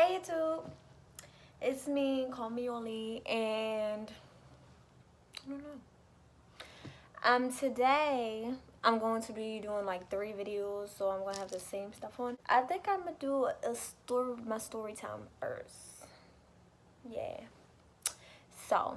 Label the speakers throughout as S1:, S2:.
S1: Hey YouTube, it's me, call me Oli, and I don't know. Today I'm going to be doing like 3 videos, so I'm gonna have the same stuff on. I think I'm gonna do my story time first. Yeah. So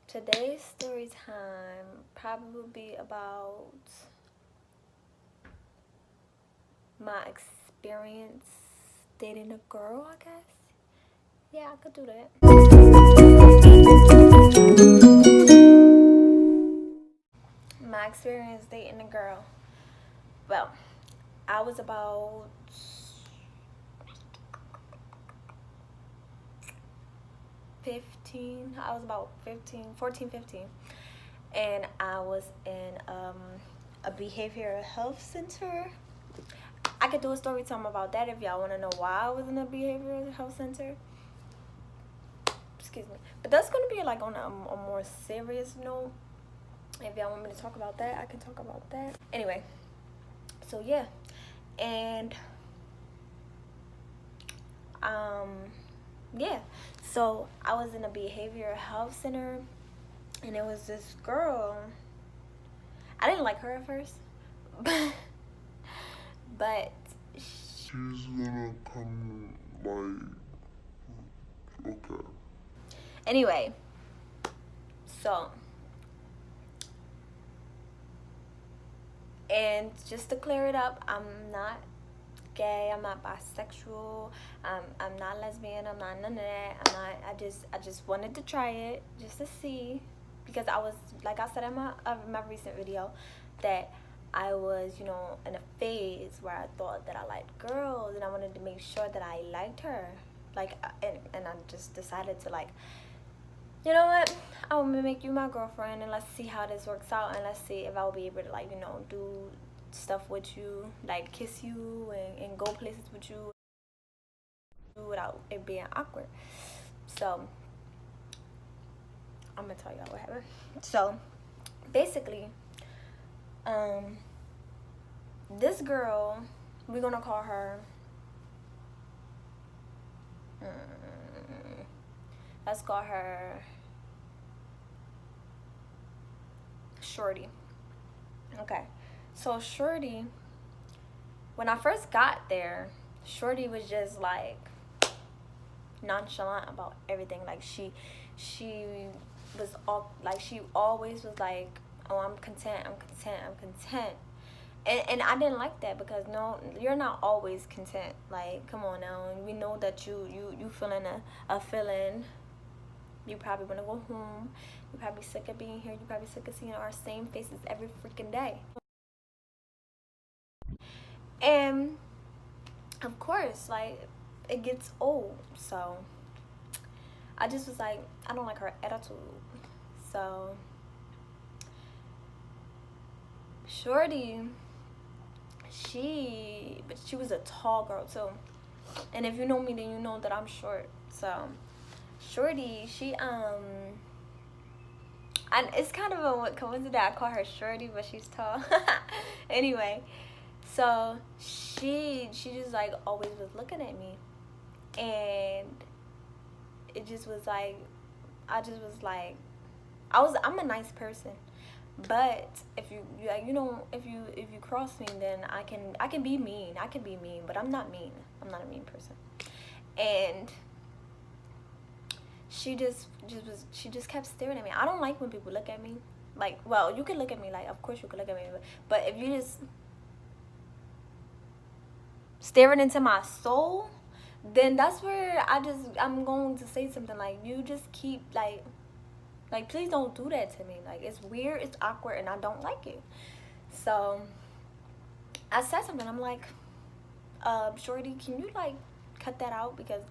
S1: today's story time probably will be about my experience dating a girl, I guess. Yeah, I could do that. My experience dating a girl. Well, I was about 15. I was about 14, 15. And I was in a behavioral health center. I could do a story time about that if y'all want to know why I was in a behavioral health center. Excuse me. But that's going to be like on a more serious note. If y'all want me to talk about that, I can talk about that. Anyway, so yeah. And yeah, so I was in a behavioral health center, and it was this girl. I didn't like her at first, but she's gonna come like, okay. Anyway, so, and just to clear it up, I'm not gay, I'm not bisexual, I'm not lesbian, I'm not none of that. I just wanted to try it just to see, because I was, like I said in my recent video, that I was, you know, in a phase where I thought that I liked girls, and I wanted to make sure that I liked her, like, and I just decided to, like, you know what, I want to make you my girlfriend, and let's see how this works out, and let's see if I'll be able to, like, you know, do stuff with you, like kiss you and go places with you without it being awkward. So I'm gonna tell y'all what happened. So basically, this girl, we're gonna call her let's call her Shorty. Okay, so Shorty, when I first got there, Shorty was just like nonchalant about everything. Like she was all like, she always was like, oh, I'm content. And I didn't like that, because no, you're not always content. Like, come on now, we know that you feeling a feeling. You probably want to go home. You're probably sick of being here. You're probably sick of seeing our same faces every freaking day. And of course, like, it gets old. So I just was like, I don't like her attitude. So Shorty, she was a tall girl too. And if you know me, then you know that I'm short. So Shorty, and it's kind of a coincidence I call her Shorty, but she's tall. Anyway, so she just like always was looking at me, and it just was like, I just was like, I'm a nice person, but if you like, you know, if you cross me, then I can be mean. I can be mean, but I'm not mean. I'm not a mean person. And she just kept staring at me. I don't like when people look at me. Like, well, you can look at me, like, of course you can look at me, but if you just staring into my soul, then that's where I'm going to say something. Like, you just keep like please don't do that to me. Like, it's weird, it's awkward, and I don't like it. So I said something. I'm like, Shorty, can you like cut that out, because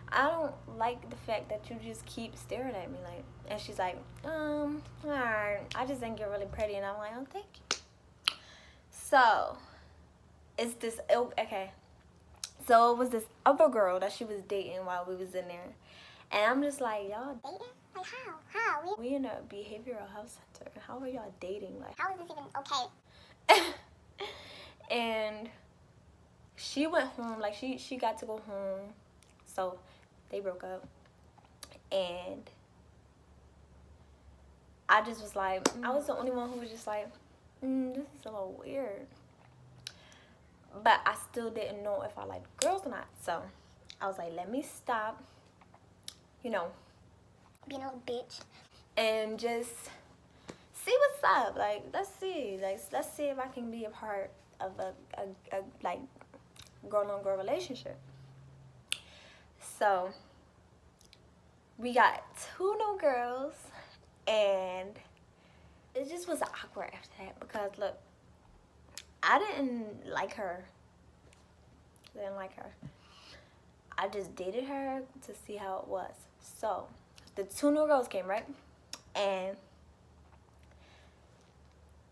S1: I don't like the fact that you just keep staring at me. Like, and she's like, alright, I just think you're really pretty. And I'm like, oh, thank you. So it's this, okay, so it was this other girl that she was dating while we was in there, and I'm just like, y'all dating? Like, how we in a behavioral health center, how are y'all dating? Like, how is this even okay? And she went home, like, she got to go home So they broke up, and I just was like, I was the only one who was just like, this is a little weird. But I still didn't know if I liked girls or not. So I was like, let me stop, you know, being a little bitch, and just see what's up. Like, let's see if I can be a part of a like girl on girl relationship. So we got 2 new girls, and it just was awkward after that, because look, I didn't like her. I just dated her to see how it was. So the 2 new girls came, right? And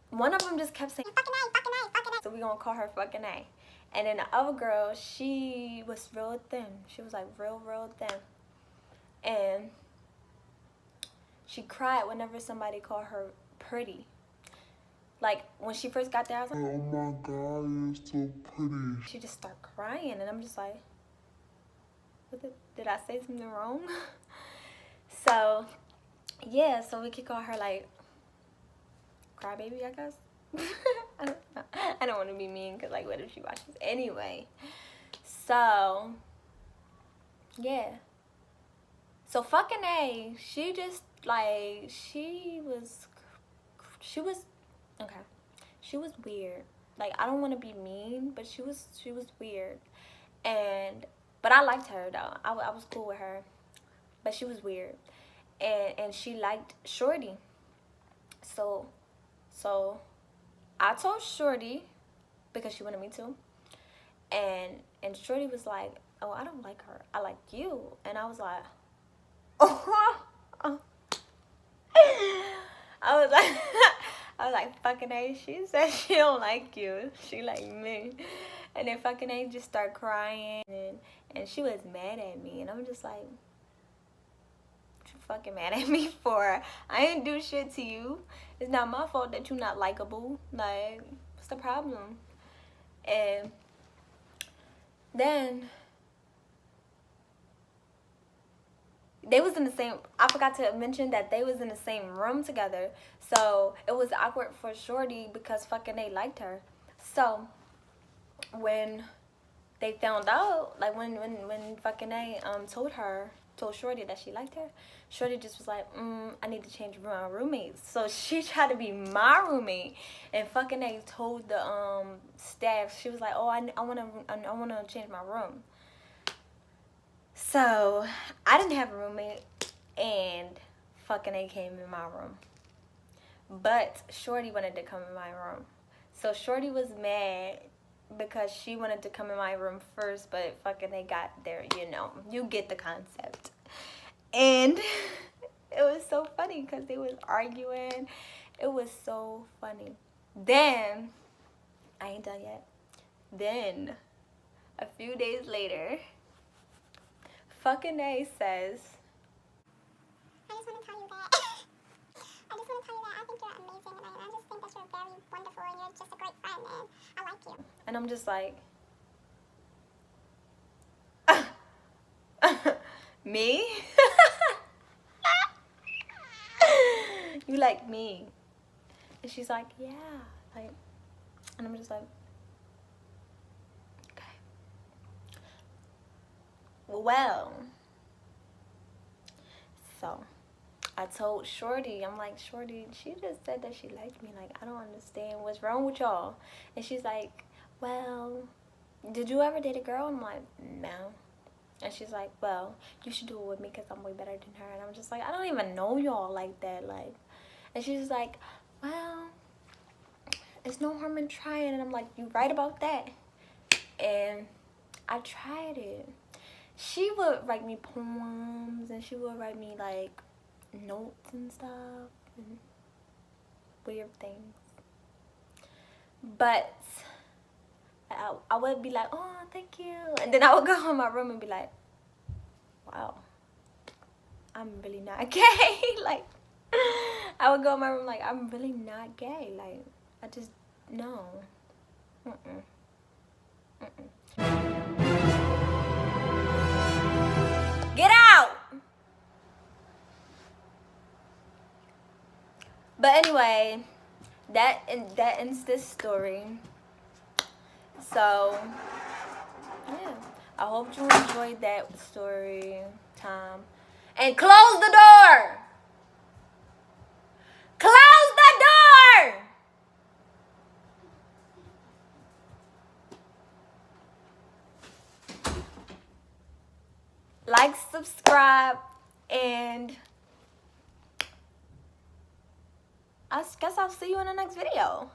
S1: one of them just kept saying, fucking A. So we gonna call her fucking A. And then the other girl, she was real thin. She was like real thin. And she cried whenever somebody called her pretty. Like, when she first got there, I was like, oh my God, you're so pretty. She just started crying, and I'm just like, did I say something wrong? So, yeah, so we could call her, like, crybaby, I guess. I don't know. I don't want to be mean, because, like, what if she watches? Anyway, so, yeah. So, fucking A, she just, like, she was, okay, she was weird. Like, I don't want to be mean, but she was weird. But I liked her, though. I was cool with her, but she was weird. And she liked Shorty. So I told Shorty, because she wanted me to, and Shorty was like, oh, I don't like her, I like you. And I was like, oh. I was like, fucking A, she said she don't like you, she like me. And then fucking A just started crying, and she was mad at me, and I'm just like, what you fucking mad at me for? I ain't do shit to you. It's not my fault that you not likable. Like, what's the problem? And then they was in the same, I forgot to mention that they was in the same room together. So it was awkward for Shorty, because fucking they liked her. So when they found out, like when fucking A told Shorty that she liked her, Shorty just was like, I need to change my roommates. So she tried to be my roommate, and fucking A told the staff, she was like, oh, I wanna change my room. So I didn't have a roommate, and fucking A came in my room. But Shorty wanted to come in my room. So Shorty was mad because she wanted to come in my room first, but fucking they got there, you know. You get the concept. And it was so funny because they was arguing. It was so funny. Then, I ain't done yet. Then, a few days later, fucking A says, I just want to tell you that. I just want to tell you that I think you're amazing, and I just think that you're very wonderful, and you're just a great friend, and I like you. And I'm just like, me? You like me? And she's like, yeah. Like, and I'm just like, okay. Well, so I told Shorty, I'm like, Shorty, she just said that she liked me. Like, I don't understand what's wrong with y'all. And she's like, well, did you ever date a girl? I'm like, no. And she's like, well, you should do it with me because I'm way better than her. And I'm just like, I don't even know y'all like that. Like, and she's like, well, it's no harm in trying. And I'm like, you right about that. And I tried it. She would write me poems, and she would write me like notes and stuff and weird things. But I would be like, oh, thank you. And then I would go in my room and be like, wow, I'm really not gay. Like, I would go in my room like, I'm really not gay. Like, I just, no. Mm-mm. Mm-mm. But anyway, that ends this story. So yeah, I hope you enjoyed that story time. And close the door. Close the door. Like, subscribe, and I guess I'll see you in the next video.